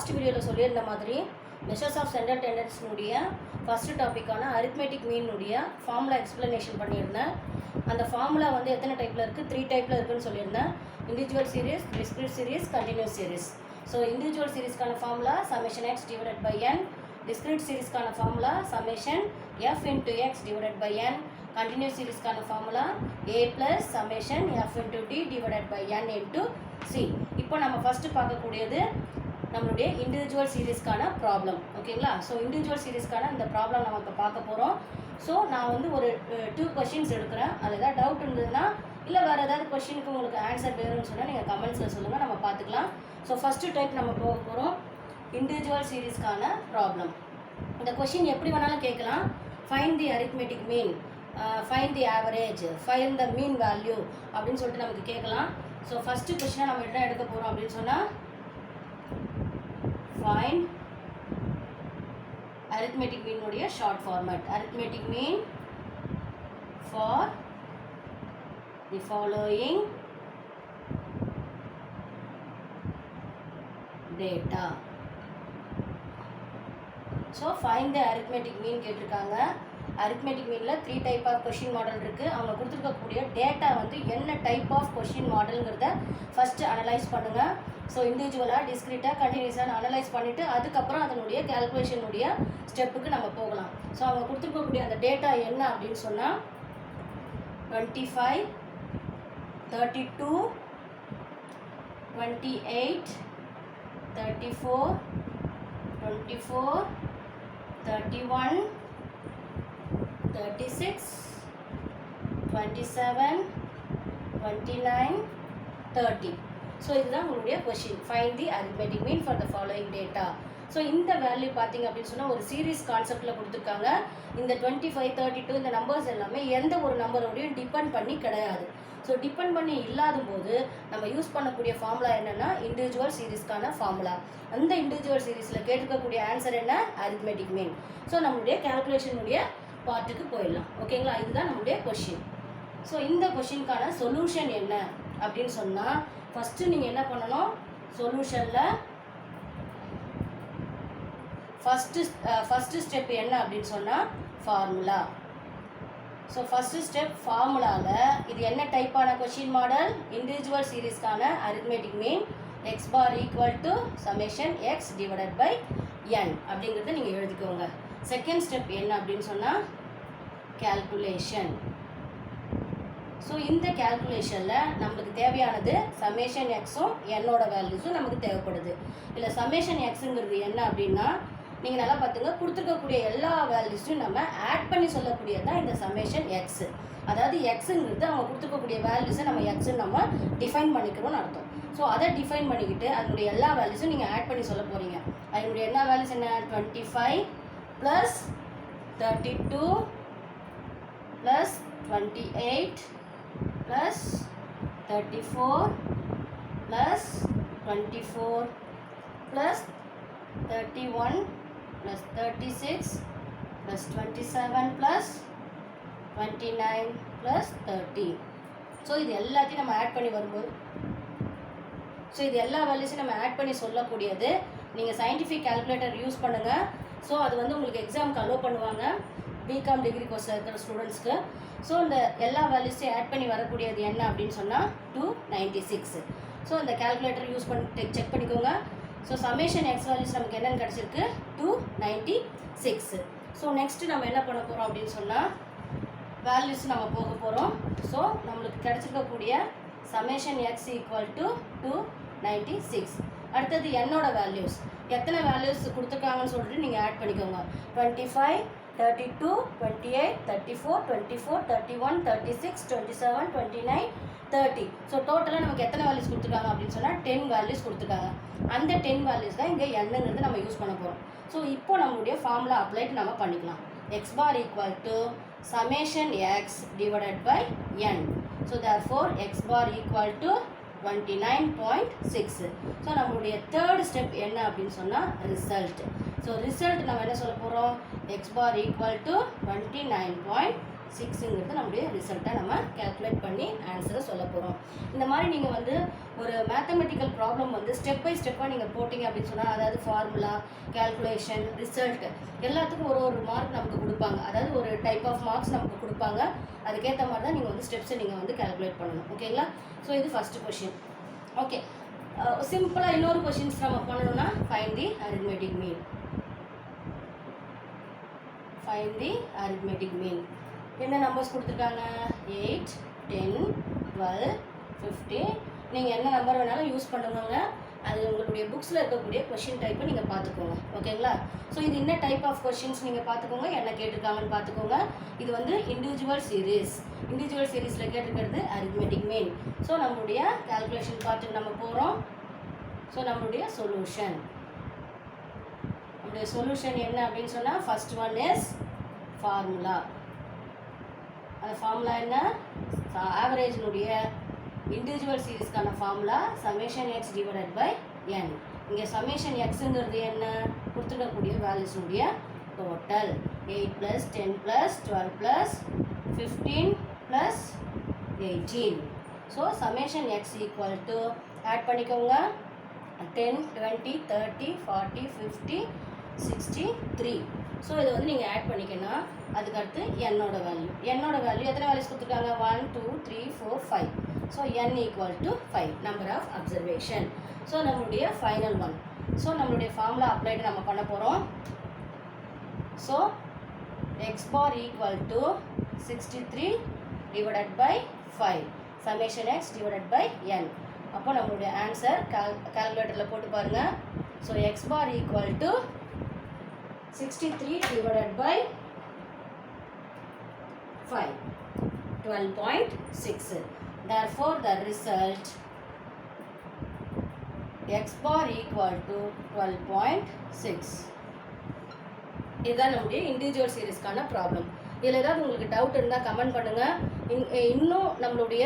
Last வீடியோவில் சொல்லியிருந்த மாதிரி மெஷர்ஸ் ஆஃப் சென்ட்ரல் டெண்டன்ஸினுடைய ஃபஸ்ட்டு டாப்பிக்கான அரித்மெட்டிக் மீனுடைய ஃபார்முலா எக்ஸ்ப்ளனேஷன் பண்ணியிருந்தேன். அந்த ஃபார்முலா வந்து எத்தனை டைப்பில் இருக்குது, 3 டைப்பில் இருக்குதுன்னு சொல்லியிருந்தேன். Individual series, discrete series, continuous series. So individual சீரீஸ்க்கான formula summation X divided by N, discrete சீரீஸ்க்கான formula summation F into X divided by N, continuous சீரீஸ்க்கான formula A plus summation F into D divided by N into C. இப்போ நம்ம first பார்க்கக்கூடியது நம்மளுடைய individual சீரீஸ்க்கான problem. ஓகேங்களா? So individual சீரீஸ்க்கான இந்த ப்ராப்ளம் நம்ம இப்போ பார்க்க போகிறோம். ஸோ நான் வந்து ஒரு 2 கொஷின்ஸ் எடுக்கிறேன். அதில் ஏதாவது டவுட் இருந்ததுன்னா இல்லை வேறு ஏதாவது கொஷினுக்கு உங்களுக்கு ஆன்சர் வேணும்னு சொன்னால் நீங்கள் கமெண்ட்ஸில் சொல்லுங்கள், நம்ம பார்த்துக்கலாம். ஸோ ஃபஸ்ட்டு டைப் நம்ம போக போகிறோம் இண்டிவிஜுவல் சீரீஸ்க்கான ப்ராப்ளம். இந்த கொஷின் எப்படி வேணாலும் கேட்கலாம். Find the arithmetic mean, find the average, find the mean value அப்படின்னு சொல்லிட்டு நமக்கு கேட்கலாம். ஸோ ஃபஸ்ட்டு கொஷினாக நம்ம என்ன எடுக்க போகிறோம் அப்படின்னு சொன்னால் find arithmetic mean உடைய short format. Arithmetic mean for the following data. So find the arithmetic mean கேட்டிருக்காங்க. arithmetic meanல 3 type of question model இருக்குது. அவங்க கொடுத்துருக்கக்கூடிய டேட்டா வந்து என்ன டைப் ஆஃப் கொஷின் மாடலுங்கிறத ஃபஸ்ட்டு அனலைஸ் பண்ணுங்கள். ஸோ இண்டிவிஜுவலாக, டிஸ்கிரீட்டாக, கண்டினியூஸாக அனலைஸ் பண்ணிவிட்டு அதுக்கப்புறம் அதனுடைய கேல்குலேஷனுடைய ஸ்டெப்புக்கு நம்ம போகலாம். ஸோ அவங்க கொடுத்துருக்கக்கூடிய அந்த டேட்டா என்ன அப்படின்னு சொன்னால் 25, 32, 28, 34, 24, 31, 36, 27, 29, 30. ஸோ இதுதான் உங்களுடைய question. Find the arithmetic mean for the following data. So இந்த வேல்யூ பார்த்தீங்க அப்படின்னு சொன்னால் ஒரு சீரீஸ் கான்செப்டில் கொடுத்துருக்காங்க. இந்த 25, 32 இந்த நம்பர்ஸ் எல்லாமே எந்த ஒரு நம்பரோடையும் டிபெண்ட் பண்ணி கிடையாது. ஸோ டிபெண்ட் பண்ணி இல்லாத போது நம்ம யூஸ் பண்ணக்கூடிய ஃபார்முலா என்னென்னா இண்டிவிஜுவல் சீரீஸ்க்கான ஃபார்முலா. அந்த இண்டிவிஜுவல் சீரீஸில் கேட்டுக்கக்கூடிய ஆன்சர் என்ன, அரித்மெட்டிக் மீன். ஸோ நம்மளுடைய கேல்குலேஷனுடைய பார்ட்டுக்கு போயிடலாம். ஓகேங்களா? இதுதான் நம்மளுடைய கொஷின். ஸோ இந்த கொஷினுக்கான சொல்யூஷன் என்ன அப்படின்னு சொன்னால் ஃபஸ்ட்டு நீங்கள் என்ன பண்ணணும், சொல்யூஷனில் ஃபஸ்ட்டு ஸ்டெப் என்ன அப்படின்னு சொன்னால் ஃபார்முலா. ஸோ ஃபஸ்ட்டு ஸ்டெப் ஃபார்முலாவில் இது என்ன டைப்பான கொஷின் மாடல், இண்டிவிஜுவல் சீரீஸ்க்கான arithmetic mean X bar equal to summation X divided by N அப்படிங்கிறத நீங்கள் எழுதிக்கோங்க. செகண்ட் ஸ்டெப் என்ன அப்படின்னு சொன்னால் கேல்குலேஷன். ஸோ இந்த கேல்குலேஷனில் நம்மளுக்கு தேவையானது சமேஷன் எக்ஸும் என்னோட வேல்யூஸும் நமக்கு தேவைப்படுது. இல்லை சமேஷன் எக்ஸுங்கிறது என்ன அப்படின்னா நீங்கள் நல்லா பார்த்துங்க, கொடுத்துருக்கக்கூடிய எல்லா வேல்யூஸையும் நம்ம ஆட் பண்ணி சொல்லக்கூடியது தான் இந்த சமேஷன் எக்ஸு. அதாவது எக்ஸுங்கிறது அவங்க கொடுத்துருக்கக்கூடிய வேல்யூஸை நம்ம எக்ஸுன்னு நம்ம டிஃபைன் பண்ணிக்கிறோம்னு அர்த்தம். ஸோ அதை டிஃபைன் பண்ணிக்கிட்டு அதனுடைய எல்லா வேல்யூஸும் நீங்கள் ஆட் பண்ணி சொல்ல போகிறீங்க. அதனுடைய எல்லா வேல்யூஸ் என்ன, 25 plus 32 plus 28 plus 34 plus 24 plus 31 plus 36 plus 27 plus 29 plus 30. So இது எல்லாத்தையும் நம்ம ஆட் பண்ணி வரும்போது இது எல்லா வேல்யூஸையும் நம்ம ஆட் பண்ணி சொல்லக்கூடியது. நீங்கள் சயின்டிஃபிக் கால்குலேட்டர் யூஸ் பண்ணுங்கள். ஸோ அது வந்து உங்களுக்கு எக்ஸாமுக்கு அலோவ் பண்ணுவாங்க பிகாம் டிகிரி கோர்ஸில் இருக்கிற ஸ்டூடெண்ட்ஸ்க்கு. ஸோ இந்த எல்லா வேல்யூஸையும் ஆட் பண்ணி வரக்கூடியது என்ன அப்படின்னு சொன்னால் 296. ஸோ இந்த கால்குலேட்டர் யூஸ் பண்ணி செக் பண்ணிக்கோங்க. ஸோ சமேஷன் எக்ஸ் வேல்யூஸ் நமக்கு என்னென்னு கிடச்சிருக்கு, 296. ஸோ நெக்ஸ்ட்டு நம்ம என்ன பண்ண போகிறோம் அப்படின்னு சொன்னால் வேல்யூஸ் நம்ம போக போகிறோம். ஸோ நம்மளுக்கு கிடச்சிருக்கக்கூடிய சமேஷன் எக்ஸ் ஈக்குவல் டு 296. அடுத்தது என்னோட வேல்யூஸ் எத்தனை வேல்யூஸ் கொடுத்துருக்காங்கன்னு சொல்லிட்டு நீங்கள் ஆட் பண்ணிக்கோங்க. 25, 32, 28, 34, 24, 31, 36, 27, 29, 30. ஸோ டோட்டலாக நமக்கு எத்தனை வேல்யூஸ் கொடுத்துருக்காங்க அப்படின்னு சொன்னால் 10 வேல்யூஸ் கொடுத்துருக்காங்க. அந்த 10 வேல்யூஸ் தான் இங்கே என்னங்கிறது நம்ம யூஸ் பண்ண போகிறோம். ஸோ இப்போ நம்மளுடைய ஃபார்முலா அப்ளைட் நம்ம பண்ணிக்கலாம். X bar equal to summation X divided by N. So therefore X bar equal to 29.6. So நம்மளுடைய தேர்ட் ஸ்டெப் என்ன அப்படின்னு சொன்னால் ரிசல்ட். ஸோ ரிசல்ட் நம்ம என்ன சொல்ல போகிறோம், எக்ஸ் பார் ஈக்குவல் டு 29.6. 6ங்கிறது நம்முடைய ரிசல்ட்டை நம்ம கேல்குலேட் பண்ணி ஆன்சரை சொல்ல போகிறோம். இந்த மாதிரி நீங்கள் வந்து ஒரு மேத்தமெட்டிக்கல் ப்ராப்ளம் வந்து ஸ்டெப் பை ஸ்டெப்பாக நீங்கள் போட்டிங்க அப்படின்னு சொன்னால், அதாவது ஃபார்முலா, கேல்குலேஷன், ரிசல்ட் எல்லாத்துக்கும் ஒரு மார்க் நமக்கு கொடுப்பாங்க. அதாவது ஒரு டைப் ஆஃப் மார்க்ஸ் நமக்கு கொடுப்பாங்க. அதுக்கேற்ற மாதிரி தான் நீங்கள் வந்து ஸ்டெப்ஸை நீங்கள் வந்து கேல்குலேட் பண்ணணும். ஓகேங்களா? ஸோ இது ஃபஸ்ட்டு கொஷின். ஓகே, சிம்பிளாக இன்னொரு கொஷின்ஸ் நம்ம பண்ணணும்னா ஃபைண்ட் தி அரித்மெட்டிக் மீன். ஃபைண்ட் தி அரித்மெட்டிக் மீன். என்ன நம்பர்ஸ் கொடுத்துருக்காங்க? 8, 10, 12, 15. நீங்கள் என்ன நம்பர் வேணாலும் யூஸ் பண்ணுங்க. அது உங்களுடைய புக்ஸில் இருக்கக்கூடிய கொஷின் டைப்பை நீங்கள் பார்த்துக்கோங்க. ஓகேங்களா? ஸோ இது என்ன டைப் ஆஃப் கொஷின்ஸ் நீங்கள் பார்த்துக்கோங்க, என்ன கேட்டிருக்காங்கன்னு பார்த்துக்கோங்க. இது வந்து இண்டிவிஜுவல் சீரீஸ். இண்டிவிஜுவல் சீரீஸில் கேட்டிருக்கிறது அரித்மெட்டிக் மீன். ஸோ நம்மளுடைய கால்குலேஷன் பார்ட்டுக்கு நம்ம போகிறோம். ஸோ நம்மளுடைய சொல்யூஷன் என்ன அப்படின்னு சொன்னால், ஃபர்ஸ்ட் ஒன் இஸ் ஃபார்முலா. அந்த ஃபார்முலா என்ன? ஆவரேஜினுடைய இண்டிவிஜுவல் சீரீஸ்க்கான formula summation X divided by N. இங்கே சமேஷன் எக்ஸுங்கிறது என்ன? கொடுத்துருக்கக்கூடிய வேல்யூஸுடைய total. 8 + 10 + 12 + 15 + 18. So summation X equal to add பண்ணிக்கோங்க 10, 20, 30, 40, 50, 63. ஸோ இதை வந்து நீங்கள் ஆட் பண்ணிக்கணும். அதுக்கடுத்து என்னோட வேல்யூ எத்தனை வேல்யூஸ் கொடுத்துருக்காங்க? 1, 2, 3, 4, 5. So n equal to 5 number of observation. So நம்மளுடைய ஃபைனல் ஒன். ஸோ நம்மளுடைய ஃபார்முலா அப்ளைடு நம்ம பண்ண போகிறோம். So x bar equal to 63 divided by 5 summation x divided by n. அப்போ நம்மளுடைய ஆன்சர் கால்குலேட்டரில் போட்டு பாருங்கள். So x bar equal to 63 divided by 5, 12.6. Therefore, the result x bar equal to 12.6. இதுதான் நம்முடைய இண்டிவிஜுவல் சீரீஸ்க்கான ப்ராப்ளம். இதில் ஏதாவது உங்களுக்கு டவுட் இருந்தால் கமெண்ட் பண்ணுங்கள். இன்னும் நம்மளுடைய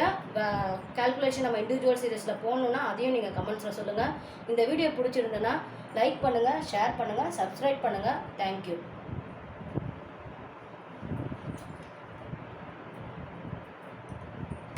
கால்குலேஷன் நம்ம இண்டிவிஜுவல் சீரீஸில் போகணுன்னா அதையும் நீங்கள் கமெண்ட்ஸில் சொல்லுங்கள். இந்த வீடியோ பிடிச்சிருந்ததுன்னா லைக் பண்ணுங்கள், ஷேர் பண்ணுங்கள், சப்ஸ்கிரைப் பண்ணுங்கள். தேங்க்யூ.